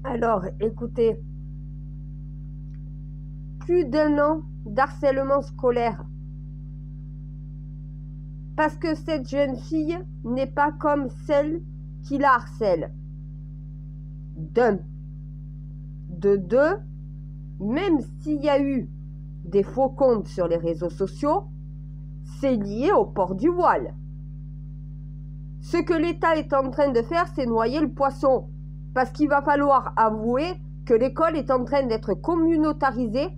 Alors, écoutez, plus d'1 an d'harcèlement scolaire. Parce que cette jeune fille n'est pas comme celle qui la harcèle. D'un. De deux, même s'il y a eu des faux comptes sur les réseaux sociaux, c'est lié au port du voile. Ce que l'État est en train de faire, c'est noyer le poisson. Parce qu'il va falloir avouer que l'école est en train d'être communautarisée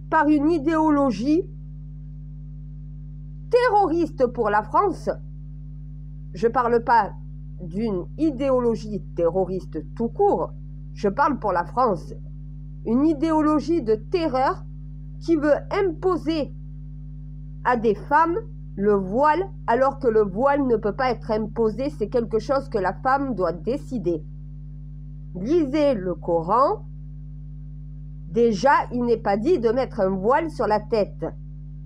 par une idéologie terroriste pour la France. Je ne parle pas d'une idéologie terroriste tout court, je parle pour la France. Une idéologie de terreur qui veut imposer à des femmes le voile, alors que le voile ne peut pas être imposé, c'est quelque chose que la femme doit décider. Lisez le Coran. Déjà, il n'est pas dit de mettre un voile sur la tête.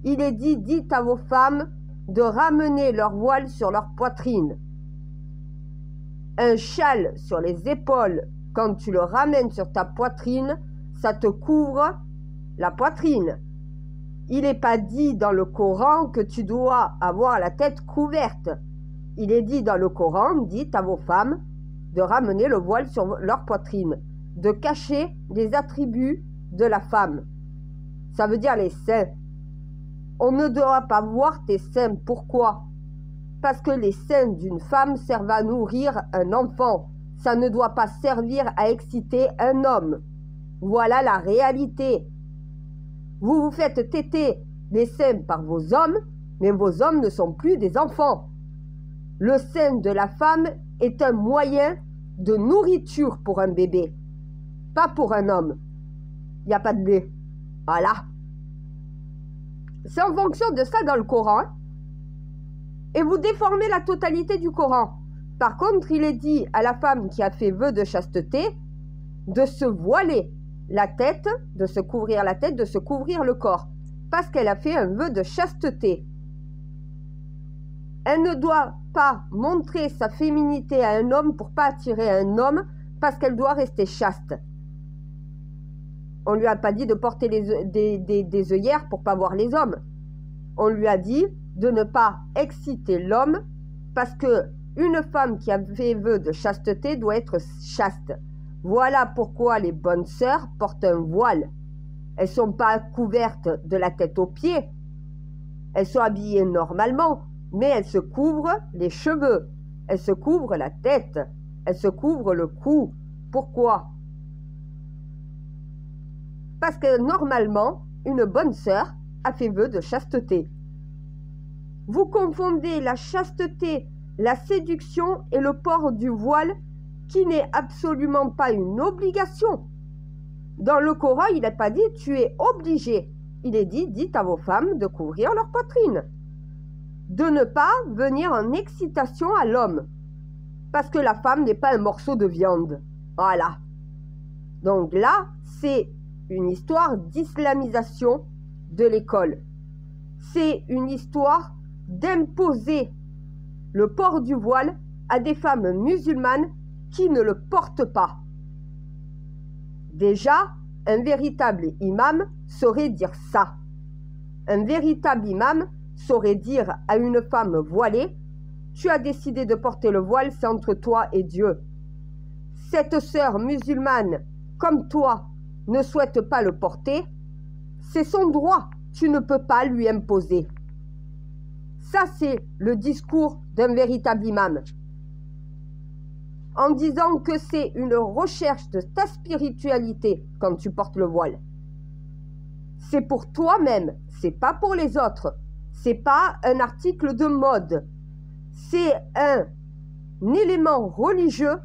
Il est dit, dites à vos femmes de ramener leur voile sur leur poitrine. Un châle sur les épaules, quand tu le ramènes sur ta poitrine, ça te couvre la poitrine. Il n'est pas dit dans le Coran que tu dois avoir la tête couverte. Il est dit dans le Coran, dites à vos femmes de ramener le voile sur leur poitrine, de cacher les attributs de la femme. Ça veut dire les seins. On ne doit pas voir tes seins. Pourquoi? Parce que les seins d'une femme servent à nourrir un enfant. Ça ne doit pas servir à exciter un homme. Voilà la réalité. Vous vous faites téter les seins par vos hommes, mais vos hommes ne sont plus des enfants. Le sein de la femme est un moyen de nourriture pour un bébé, pas pour un homme. Il n'y a pas de lait. Voilà. C'est en fonction de ça dans le Coran. Et vous déformez la totalité du Coran. Par contre, il est dit à la femme qui a fait vœu de chasteté de se voiler la tête, de se couvrir la tête, de se couvrir le corps, parce qu'elle a fait un vœu de chasteté. Elle ne doit pas montrer sa féminité à un homme pour pas attirer un homme, parce qu'elle doit rester chaste. On lui a pas dit de porter des œillères pour pas voir les hommes. On lui a dit de ne pas exciter l'homme, parce que une femme qui a fait vœu de chasteté doit être chaste. Voilà pourquoi les bonnes sœurs portent un voile. Elles ne sont pas couvertes de la tête aux pieds. Elles sont habillées normalement, mais elles se couvrent les cheveux. Elles se couvrent la tête. Elles se couvrent le cou. Pourquoi? Parce que normalement, une bonne sœur a fait vœu de chasteté. Vous confondez la chasteté, la séduction et le port du voile, qui n'est absolument pas une obligation. Dans le Coran, il n'est pas dit « tu es obligé ». Il est dit « dites à vos femmes de couvrir leur poitrine ». De ne pas venir en excitation à l'homme. Parce que la femme n'est pas un morceau de viande. Voilà. Donc là, c'est une histoire d'islamisation de l'école. C'est une histoire d'imposer le port du voile à des femmes musulmanes qui ne le portent pas. Déjà, un véritable imam saurait dire ça. Un véritable imam saurait dire à une femme voilée « Tu as décidé de porter le voile, c'est entre toi et Dieu. Cette sœur musulmane, comme toi, ne souhaite pas le porter, c'est son droit, tu ne peux pas lui imposer. » Ça, c'est le discours d'un véritable imam. En disant que c'est une recherche de ta spiritualité quand tu portes le voile. C'est pour toi-même, c'est pas pour les autres. C'est pas un article de mode. C'est un élément religieux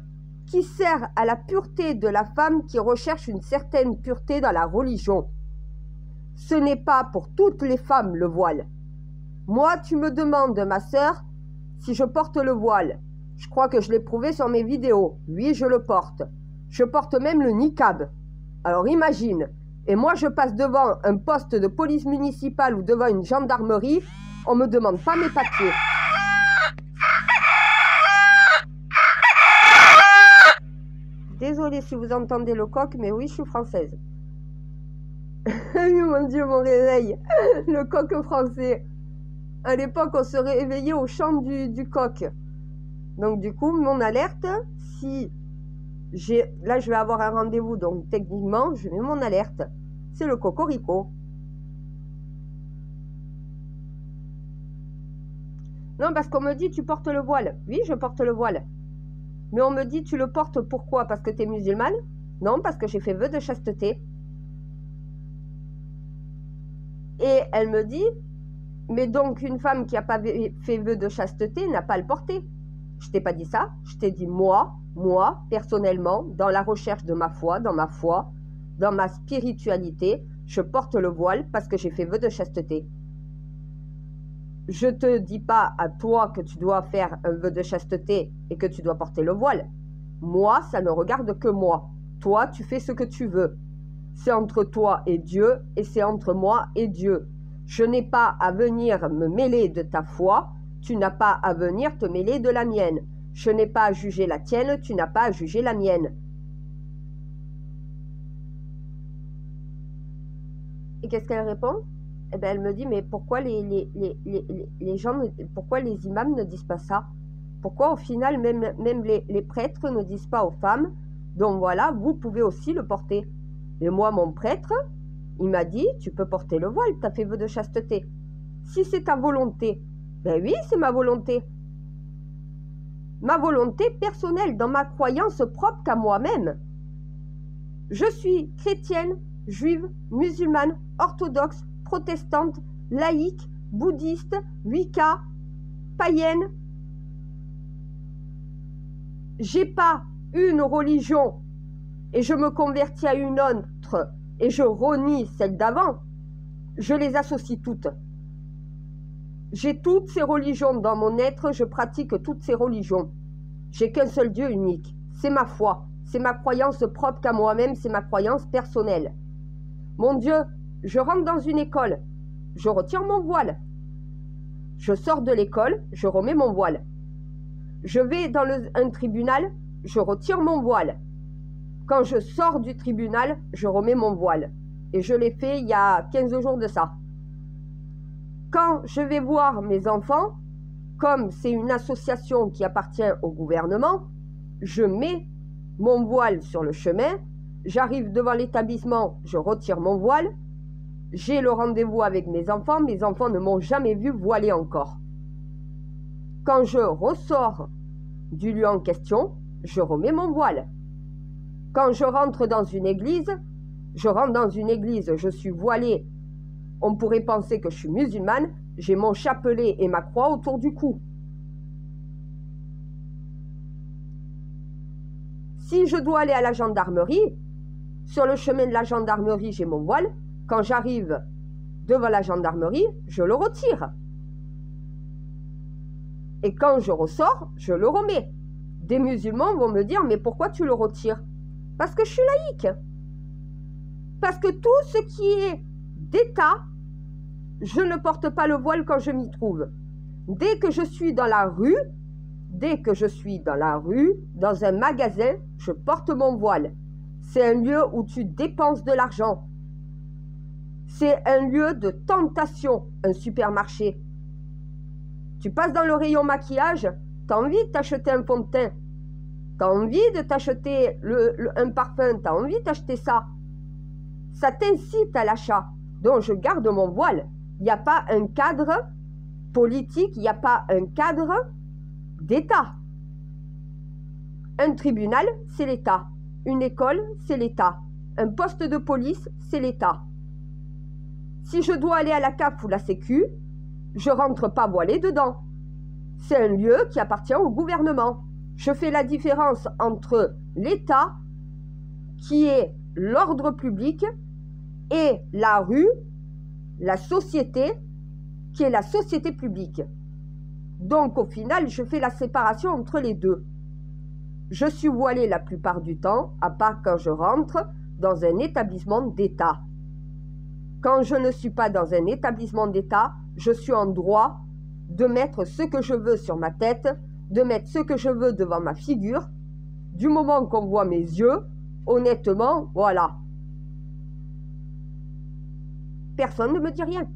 qui sert à la pureté de la femme qui recherche une certaine pureté dans la religion. Ce n'est pas pour toutes les femmes le voile. Moi, tu me demandes, ma sœur, si je porte le voile. Je crois que je l'ai prouvé sur mes vidéos. Oui, je le porte. Je porte même le niqab. Alors imagine. Et moi, je passe devant un poste de police municipale ou devant une gendarmerie. On ne me demande pas mes papiers. Désolée. désolée si vous entendez le coq, mais oui, je suis française. Mon Dieu, mon réveil. Le coq français. À l'époque, on se réveillait au chant du coq. Donc, du coup, mon alerte, si là, je vais avoir un rendez-vous, donc techniquement, je mets mon alerte. C'est le cocorico. Non, parce qu'on me dit, tu portes le voile. Oui, je porte le voile. Mais on me dit, tu le portes pourquoi? Parce que tu es musulmane? Non, parce que j'ai fait vœu de chasteté. Et elle me dit, mais donc une femme qui n'a pas fait vœu de chasteté n'a pas à le porter. Je t'ai pas dit ça, je t'ai dit moi, personnellement, dans la recherche de ma foi, dans ma spiritualité, je porte le voile parce que j'ai fait vœu de chasteté. Je te dis pas à toi que tu dois faire un vœu de chasteté et que tu dois porter le voile. Moi, ça ne regarde que moi. Toi, tu fais ce que tu veux. C'est entre toi et Dieu et c'est entre moi et Dieu. Je n'ai pas à venir me mêler de ta foi, tu n'as pas à venir te mêler de la mienne. Je n'ai pas à juger la tienne, tu n'as pas à juger la mienne. Et qu'est-ce qu'elle répond? Eh bien, elle me dit, mais pourquoi les gens, pourquoi les imams ne disent pas ça? Pourquoi au final, même les prêtres ne disent pas aux femmes, donc voilà, vous pouvez aussi le porter. Et moi, mon prêtre, il m'a dit, tu peux porter le voile, tu as fait vœu de chasteté. Si c'est ta volonté, ben oui, c'est ma volonté. Ma volonté personnelle, dans ma croyance propre qu'à moi-même. Je suis chrétienne, juive, musulmane, orthodoxe, protestante, laïque, bouddhiste, wicca, païenne. J'ai pas une religion et je me convertis à une autre et je renie celle d'avant. Je les associe toutes. J'ai toutes ces religions dans mon être, je pratique toutes ces religions. J'ai qu'un seul Dieu unique. C'est ma foi, c'est ma croyance propre qu'à moi-même, c'est ma croyance personnelle. Mon Dieu, je rentre dans une école, je retire mon voile. Je sors de l'école, je remets mon voile. Je vais dans un tribunal, je retire mon voile. Quand je sors du tribunal, je remets mon voile. Et je l'ai fait il y a 15 jours de ça. Quand je vais voir mes enfants, comme c'est une association qui appartient au gouvernement, je mets mon voile sur le chemin, j'arrive devant l'établissement, je retire mon voile, j'ai le rendez-vous avec mes enfants ne m'ont jamais vu voiler encore. Quand je ressors du lieu en question, je remets mon voile. Quand je rentre dans une église, je suis voilée. On pourrait penser que je suis musulmane, j'ai mon chapelet et ma croix autour du cou. Si je dois aller à la gendarmerie, sur le chemin de la gendarmerie, j'ai mon voile. Quand j'arrive devant la gendarmerie, je le retire. Et quand je ressors, je le remets. Des musulmans vont me dire, mais pourquoi tu le retires? Parce que je suis laïque. Parce que tout ce qui est d'État, je ne porte pas le voile quand je m'y trouve. Dès que je suis dans la rue, dans un magasin, je porte mon voile. C'est un lieu où tu dépenses de l'argent. C'est un lieu de tentation, un supermarché. Tu passes dans le rayon maquillage, tu as envie de t'acheter un fond de teint. Tu as envie de t'acheter un parfum, tu as envie d'acheter ça. Ça t'incite à l'achat. Donc je garde mon voile. Il n'y a pas un cadre politique, il n'y a pas un cadre d'État. Un tribunal, c'est l'État. Une école, c'est l'État. Un poste de police, c'est l'État. Si je dois aller à la CAF ou la Sécu, je rentre pas voilée dedans. C'est un lieu qui appartient au gouvernement. Je fais la différence entre l'État, qui est l'ordre public, et la rue, la société, qui est la société publique. Donc au final, je fais la séparation entre les deux. Je suis voilée la plupart du temps, à part quand je rentre dans un établissement d'État. Quand je ne suis pas dans un établissement d'État, je suis en droit de mettre ce que je veux sur ma tête, de mettre ce que je veux devant ma figure. Du moment qu'on voit mes yeux, honnêtement, voilà. Personne ne me dit rien.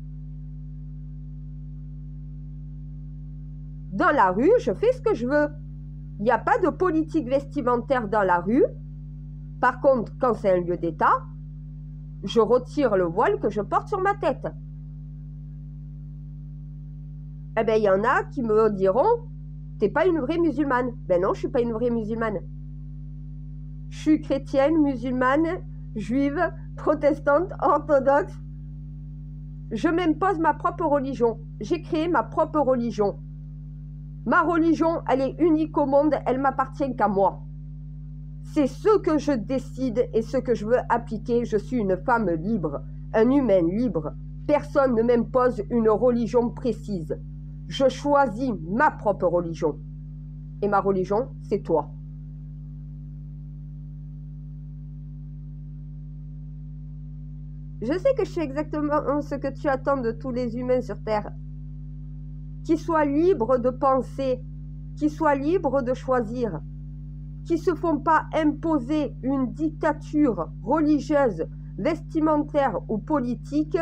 Dans la rue, je fais ce que je veux. Il n'y a pas de politique vestimentaire dans la rue. Par contre, quand c'est un lieu d'État, je retire le voile que je porte sur ma tête. Eh bien, il y en a qui me diront, t'es pas une vraie musulmane. Ben non, je suis pas une vraie musulmane. Je suis chrétienne, musulmane, juive, protestante, orthodoxe. Je m'impose ma propre religion. J'ai créé ma propre religion. Ma religion, elle est unique au monde, elle m'appartient qu'à moi. C'est ce que je décide et ce que je veux appliquer. Je suis une femme libre, un humain libre. Personne ne m'impose une religion précise. Je choisis ma propre religion. Et ma religion, c'est toi. Je sais que je suis exactement ce que tu attends de tous les humains sur Terre. Qu'ils soient libres de penser, qu'ils soient libres de choisir, qui ne se font pas imposer une dictature religieuse, vestimentaire ou politique,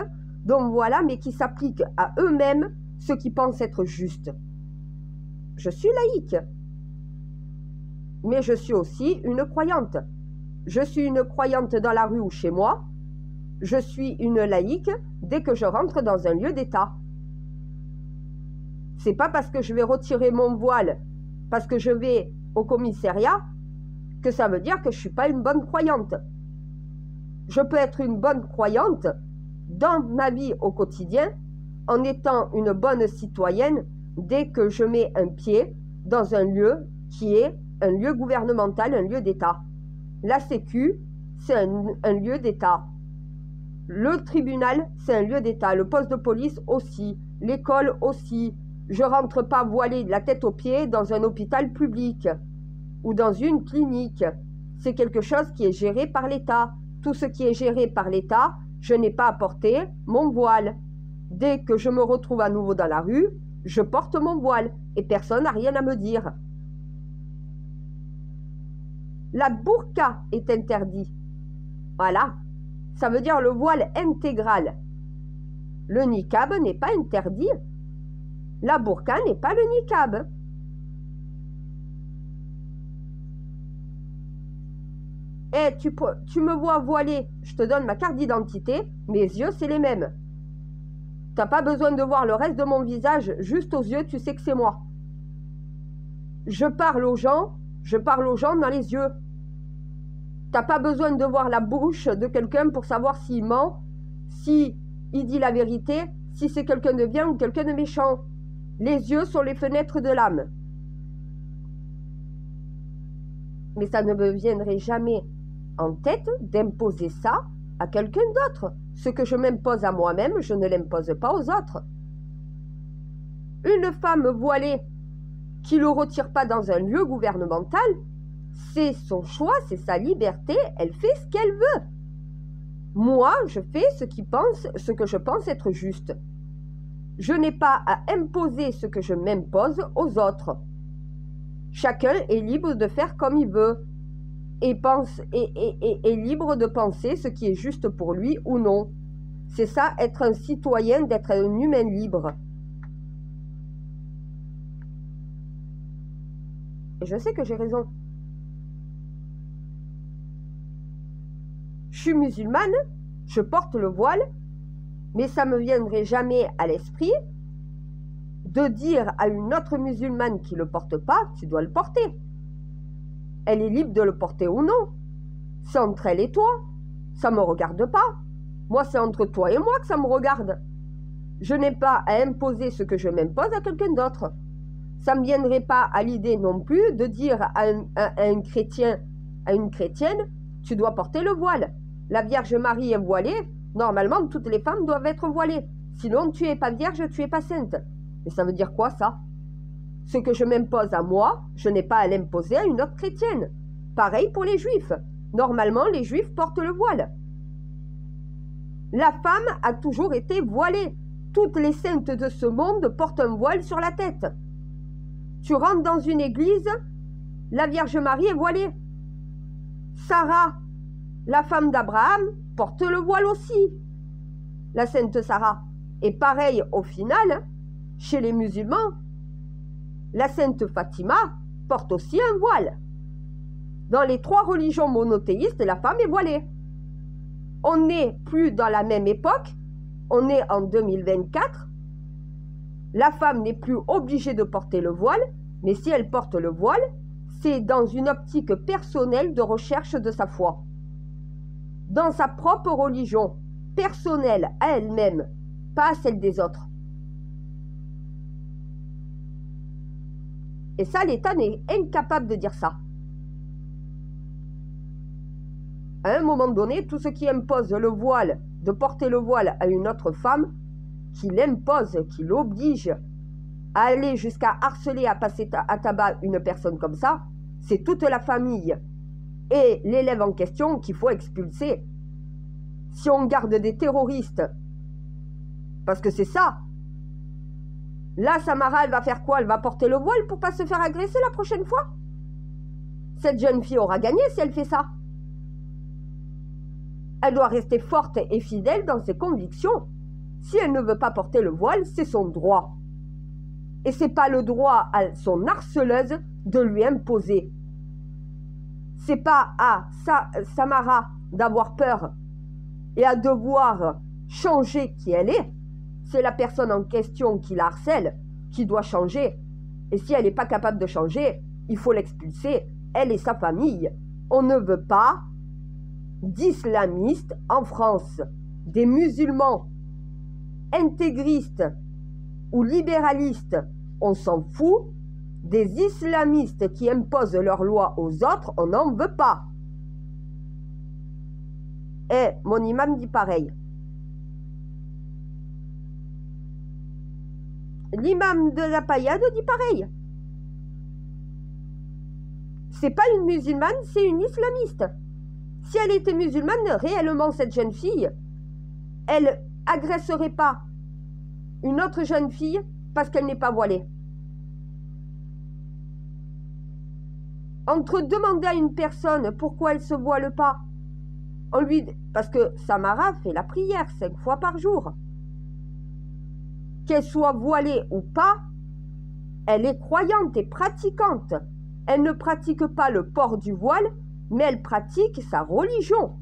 donc voilà, mais qui s'appliquent à eux-mêmes ce qu'ils pensent être juste. Je suis laïque, mais je suis aussi une croyante. Je suis une croyante dans la rue ou chez moi. Je suis une laïque dès que je rentre dans un lieu d'État. C'est pas parce que je vais retirer mon voile, parce que je vais au commissariat, que ça veut dire que je ne suis pas une bonne croyante. Je peux être une bonne croyante dans ma vie au quotidien en étant une bonne citoyenne dès que je mets un pied dans un lieu qui est un lieu gouvernemental, un lieu d'État. La Sécu, c'est un lieu d'État. Le tribunal, c'est un lieu d'État. Le poste de police aussi. L'école aussi. Je ne rentre pas voilée de la tête aux pieds dans un hôpital public ou dans une clinique. C'est quelque chose qui est géré par l'État. Tout ce qui est géré par l'État, je n'ai pas à porter mon voile. Dès que je me retrouve à nouveau dans la rue, je porte mon voile et personne n'a rien à me dire. La burqa est interdite. Voilà. Ça veut dire le voile intégral. Le niqab n'est pas interdit. La burqa n'est pas le niqab. Et tu me vois voilée, je te donne ma carte d'identité, mes yeux c'est les mêmes. T'as pas besoin de voir le reste de mon visage, juste aux yeux, tu sais que c'est moi. Je parle aux gens dans les yeux. T'as pas besoin de voir la bouche de quelqu'un pour savoir s'il ment, s'il dit la vérité, si c'est quelqu'un de bien ou quelqu'un de méchant. Les yeux sont les fenêtres de l'âme. Mais ça ne me viendrait jamais en tête d'imposer ça à quelqu'un d'autre. Ce que je m'impose à moi-même, je ne l'impose pas aux autres. Une femme voilée qui ne le retire pas dans un lieu gouvernemental, c'est son choix, c'est sa liberté, elle fait ce qu'elle veut. Moi, je fais ce que je pense être juste. Je n'ai pas à imposer ce que je m'impose aux autres. Chacun est libre de faire comme il veut et est libre de penser ce qui est juste pour lui ou non. C'est ça, être un citoyen, d'être un humain libre. Et je sais que j'ai raison. Je suis musulmane, je porte le voile, mais ça ne me viendrait jamais à l'esprit de dire à une autre musulmane qui ne le porte pas, tu dois le porter. Elle est libre de le porter ou non. C'est entre elle et toi. Ça ne me regarde pas. Moi, c'est entre toi et moi que ça me regarde. Je n'ai pas à imposer ce que je m'impose à quelqu'un d'autre. Ça ne me viendrait pas à l'idée non plus de dire à un chrétien, à une chrétienne, tu dois porter le voile. La Vierge Marie est voilée. Normalement, toutes les femmes doivent être voilées. Sinon, tu n'es pas vierge, tu n'es pas sainte. Mais ça veut dire quoi, ça? Ce que je m'impose à moi, je n'ai pas à l'imposer à une autre chrétienne. Pareil pour les juifs. Normalement, les juifs portent le voile. La femme a toujours été voilée. Toutes les saintes de ce monde portent un voile sur la tête. Tu rentres dans une église, la Vierge Marie est voilée. Sarah, La femme d'Abraham porte le voile aussi, la sainte Sarah. Et pareil au final, chez les musulmans, la sainte Fatima porte aussi un voile. Dans les 3 religions monothéistes, la femme est voilée. On n'est plus dans la même époque, on est en 2024. La femme n'est plus obligée de porter le voile, mais si elle porte le voile, c'est dans une optique personnelle de recherche de sa foi. Dans sa propre religion, personnelle à elle-même, pas à celle des autres. Et ça, l'État n'est incapable de dire ça. À un moment donné, tout ce qui impose le voile, de porter le voile à une autre femme, qui l'impose, qui l'oblige à aller jusqu'à harceler, à passer à tabac une personne comme ça, c'est toute la famille et l'élève en question qu'il faut expulser. Si on garde des terroristes, parce que c'est ça, là, Samara, elle va faire quoi? Elle va porter le voile pour pas se faire agresser la prochaine fois? Cette jeune fille aura gagné si elle fait ça. Elle doit rester forte et fidèle dans ses convictions. Si elle ne veut pas porter le voile, c'est son droit. Et c'est pas le droit à son harceleuse de lui imposer. C'est pas à Samara d'avoir peur et à devoir changer qui elle est. C'est la personne en question qui la harcèle qui doit changer. Et si elle n'est pas capable de changer, il faut l'expulser, elle et sa famille. On ne veut pas d'islamistes en France, des musulmans intégristes ou libéralistes, on s'en fout. Des islamistes qui imposent leurs lois aux autres, on n'en veut pas. Et mon imam dit pareil. L'imam de la Paillade dit pareil. C'est pas une musulmane, c'est une islamiste. Si elle était musulmane, réellement cette jeune fille, elle agresserait pas une autre jeune fille parce qu'elle n'est pas voilée. Entre demander à une personne pourquoi elle ne se voile pas, parce que Samara fait la prière 5 fois par jour. Qu'elle soit voilée ou pas, elle est croyante et pratiquante. Elle ne pratique pas le port du voile, mais elle pratique sa religion.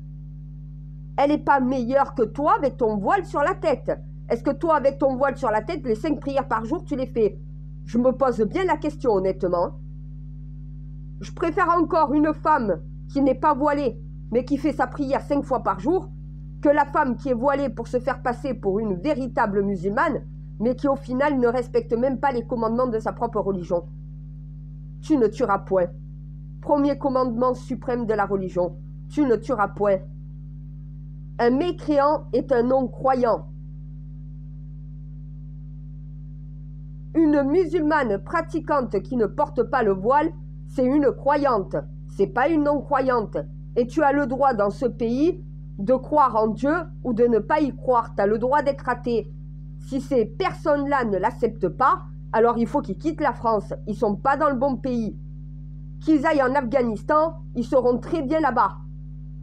Elle n'est pas meilleure que toi avec ton voile sur la tête. Est-ce que toi, avec ton voile sur la tête, les 5 prières par jour, tu les fais? Je me pose bien la question, honnêtement. Je préfère encore une femme qui n'est pas voilée, mais qui fait sa prière 5 fois par jour, que la femme qui est voilée pour se faire passer pour une véritable musulmane, mais qui au final ne respecte même pas les commandements de sa propre religion. Tu ne tueras point. Premier commandement suprême de la religion. Tu ne tueras point. Un mécréant est un non-croyant. Une musulmane pratiquante qui ne porte pas le voile, c'est une croyante. C'est pas une non-croyante. Et tu as le droit dans ce pays de croire en Dieu ou de ne pas y croire. Tu as le droit d'être athée. Si ces personnes-là ne l'acceptent pas, alors il faut qu'ils quittent la France. Ils ne sont pas dans le bon pays. Qu'ils aillent en Afghanistan, ils seront très bien là-bas.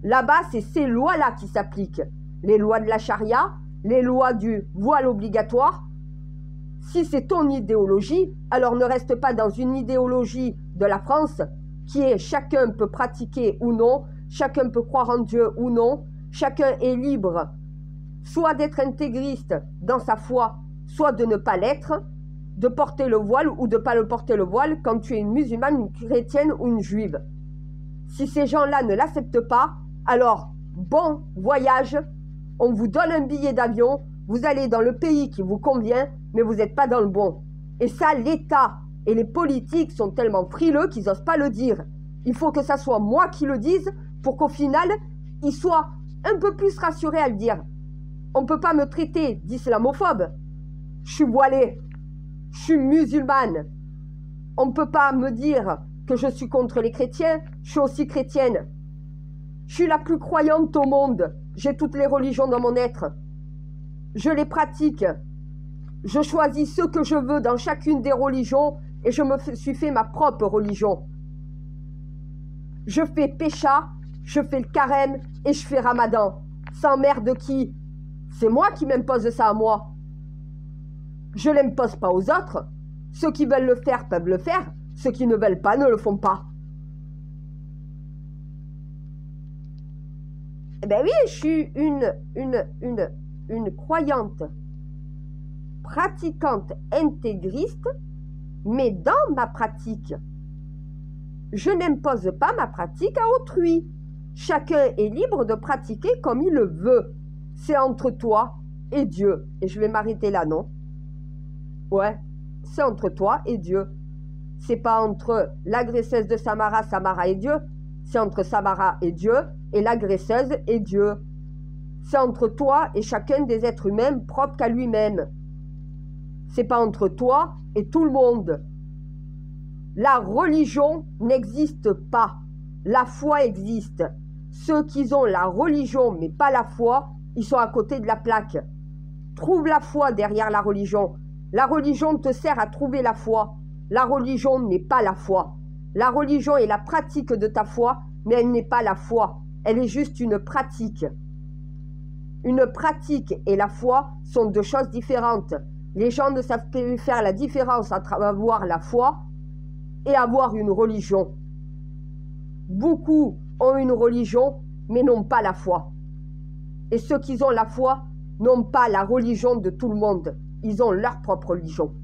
Là-bas, c'est ces lois-là qui s'appliquent. Les lois de la charia, les lois du voile obligatoire. Si c'est ton idéologie, alors ne reste pas dans une idéologie de la France qui est chacun peut pratiquer ou non, chacun peut croire en Dieu ou non, chacun est libre soit d'être intégriste dans sa foi, soit de ne pas l'être, de porter le voile ou de ne pas le porter le voile quand tu es une musulmane, une chrétienne ou une juive. Si ces gens-là ne l'acceptent pas, alors bon voyage, on vous donne un billet d'avion, vous allez dans le pays qui vous convient, mais vous n'êtes pas dans le bon. Et ça, l'État et les politiques sont tellement frileux qu'ils n'osent pas le dire. Il faut que ça soit moi qui le dise pour qu'au final, ils soient un peu plus rassurés à le dire. On ne peut pas me traiter d'islamophobe. Je suis voilée. Je suis musulmane. On ne peut pas me dire que je suis contre les chrétiens. Je suis aussi chrétienne. Je suis la plus croyante au monde. J'ai toutes les religions dans mon être. Je les pratique. Je choisis ce que je veux dans chacune des religions et je me suis fait ma propre religion. Je fais pécha je fais le carême et je fais Ramadan. Ça emmerde qui? C'est moi qui m'impose ça à moi. Je ne l'impose pas aux autres. Ceux qui veulent le faire peuvent le faire. Ceux qui ne veulent pas ne le font pas. Eh bien oui, je suis une croyante, pratiquante, intégriste, mais dans ma pratique, je n'impose pas ma pratique à autrui. Chacun est libre de pratiquer comme il le veut. C'est entre toi et Dieu. Et je vais m'arrêter là, non? Ouais, c'est entre toi et Dieu. C'est pas entre l'agresseuse de Samara, Samara et Dieu. C'est entre Samara et Dieu et l'agresseuse et Dieu. C'est entre toi et chacun des êtres humains propres qu'à lui-même. C'est pas entre toi et tout le monde. La religion n'existe pas. La foi existe. Ceux qui ont la religion mais pas la foi, ils sont à côté de la plaque. Trouve la foi derrière la religion. La religion te sert à trouver la foi. La religion n'est pas la foi. La religion est la pratique de ta foi, mais elle n'est pas la foi. Elle est juste une pratique. Une pratique et la foi sont deux choses différentes. Les gens ne savent plus faire la différence entre avoir la foi et avoir une religion. Beaucoup ont une religion, mais n'ont pas la foi. Et ceux qui ont la foi n'ont pas la religion de tout le monde. Ils ont leur propre religion.